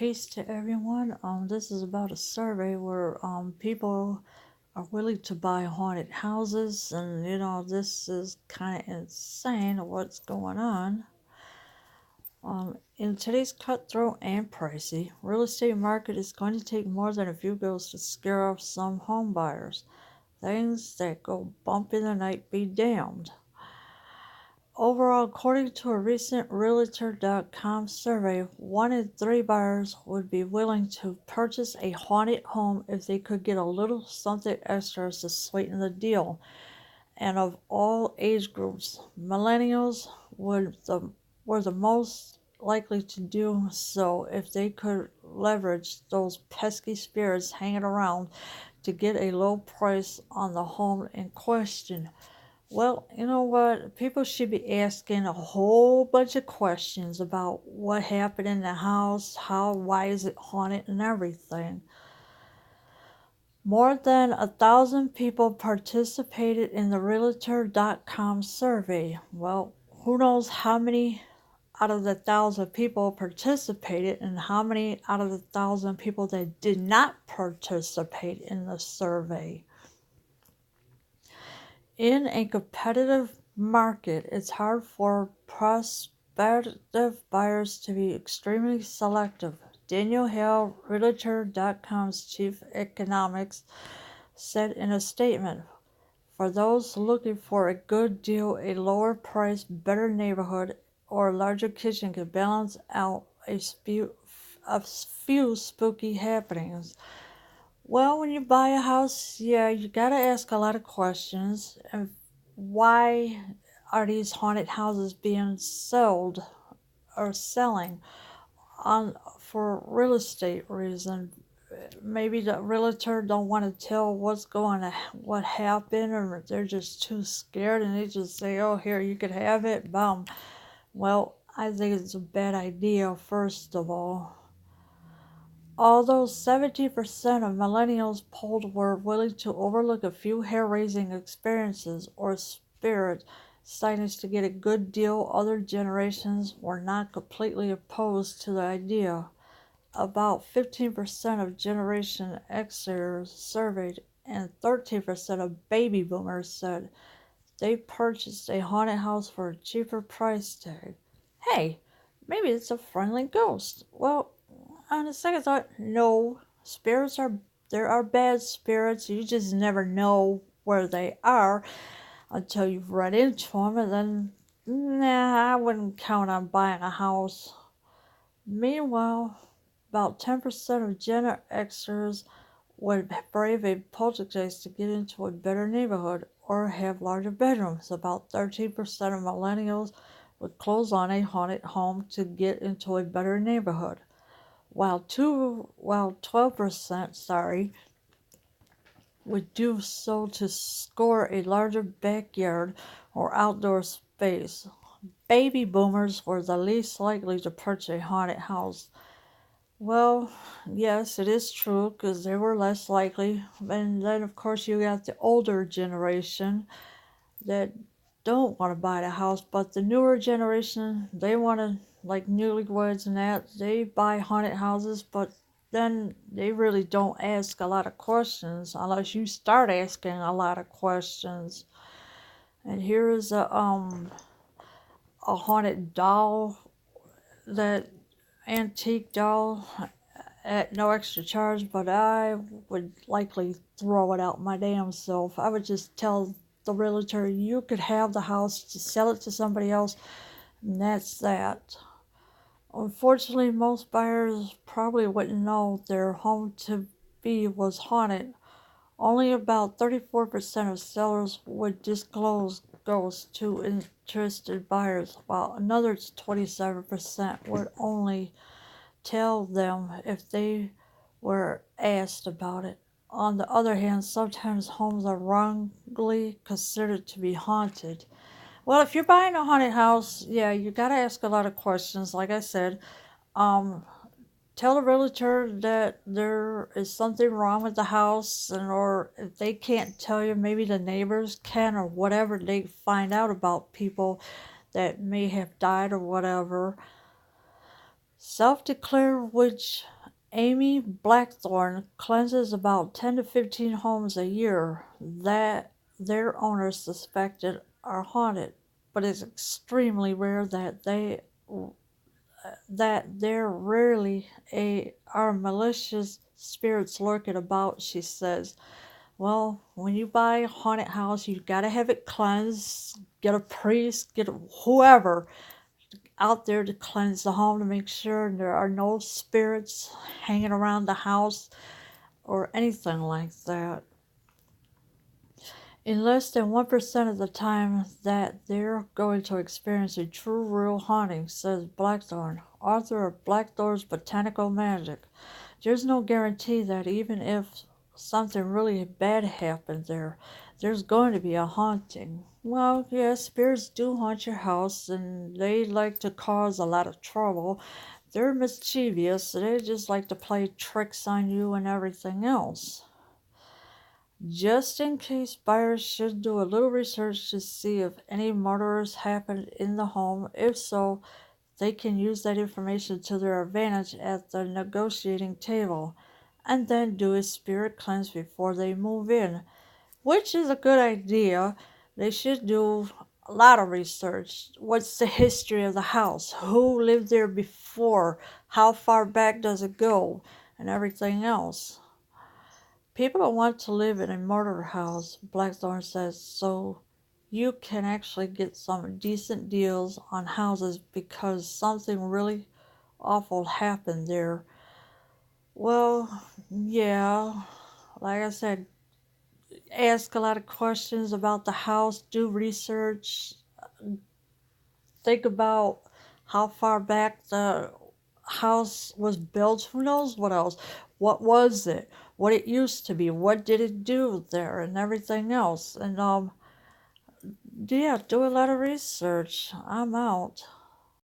Peace to everyone. This is about a survey where people are willing to buy haunted houses, and this is kind of insane what's going on. In today's cutthroat and pricey real estate market, it's going to take more than a few girls to scare off some home buyers. Things that go bump in the night be damned. Overall, according to a recent Realtor.com survey, 1 in 3 buyers would be willing to purchase a haunted home if they could get a little something extra to sweeten the deal. And of all age groups, millennials were the most likely to do so if they could leverage those pesky spirits hanging around to get a low price on the home in question. Well, you know what? People should be asking a whole bunch of questions about what happened in the house, why is it haunted, and everything. More than 1,000 people participated in the Realtor.com survey. Well, who knows how many out of the 1,000 people participated and how many out of the 1,000 people that did not participate in the survey. In a competitive market, it's hard for prospective buyers to be extremely selective. Daniel Hale, Realtor.com's chief economics, said in a statement, for those looking for a good deal, a lower price, better neighborhood, or a larger kitchen can balance out a few spooky happenings. Well, when you buy a house, yeah, you gotta ask a lot of questions. And why are these haunted houses being sold or selling on for real estate reason? Maybe the realtor don't want to tell what happened, or they're just too scared and they just say, "Oh, here you could have it." Boom. Well, I think it's a bad idea. First of all. Although 70% of millennials polled were willing to overlook a few hair-raising experiences or spirit sightings to get a good deal, other generations were not completely opposed to the idea. About 15% of Generation Xers surveyed and 13% of baby boomers said they purchased a haunted house for a cheaper price tag. Hey, maybe it's a friendly ghost. Well, on a second thought, no. There are bad spirits. You just never know where they are until you've run into them, and then, nah, I wouldn't count on buying a house. Meanwhile, about 10% of Gen Xers would brave a poltergeist to get into a better neighborhood or have larger bedrooms. About 13% of millennials would close on a haunted home to get into a better neighborhood, while 12%, would do so to score a larger backyard or outdoor space. Baby boomers were the least likely to purchase a haunted house. Well, yes, it is true because they were less likely. And then, of course, you got the older generation that don't want to buy the house, but the newer generation, they want to, like newlyweds and that, they buy haunted houses, but then they really don't ask a lot of questions unless you start asking a lot of questions. And here is a haunted doll, that antique doll at no extra charge, but I would likely throw it out my damn self. I would just tell the realtor you could have the house to sell it to somebody else, and that's that. Unfortunately, most buyers probably wouldn't know their home to be was haunted. Only about 34% of sellers would disclose ghosts to interested buyers, while another 27% would only tell them if they were asked about it. On the other hand, sometimes homes are wrongly considered to be haunted. Well, if you're buying a haunted house, yeah, you gotta ask a lot of questions. Like I said, um, tell the realtor that there is something wrong with the house, and or if they can't tell you, maybe the neighbors can, or whatever they find out about people that may have died or whatever. Self-declared witch Amy Blackthorne cleanses about 10 to 15 homes a year that their owners suspected are haunted, but it's extremely rare that there rarely are malicious spirits lurking about, she says. Well, when you buy a haunted house, you gotta have it cleansed. Get a priest, get whoever out there to cleanse the home to make sure there are no spirits hanging around the house or anything like that. In less than 1% of the time that they're going to experience a true real haunting, says Blackthorne, author of Blackthorne's Botanical Magic. There's no guarantee that even if something really bad happened there, there's going to be a haunting. Well, yes, spirits do haunt your house and they like to cause a lot of trouble. They're mischievous, they just like to play tricks on you and everything else. Just in case, buyers should do a little research to see if any murders happened in the home. If so, they can use that information to their advantage at the negotiating table, and then do a spirit cleanse before they move in, which is a good idea. They should do a lot of research. What's the history of the house? Who lived there before? How far back does it go? And everything else. People don't want to live in a murder house, Blackthorne says, so you can actually get some decent deals on houses because something really awful happened there. Well, yeah, like I said, ask a lot of questions about the house, do research, think about how far back the house was built. Who knows what else? What was it? What it used to be? What did it do there? And everything else. And yeah, do a lot of research. I'm out.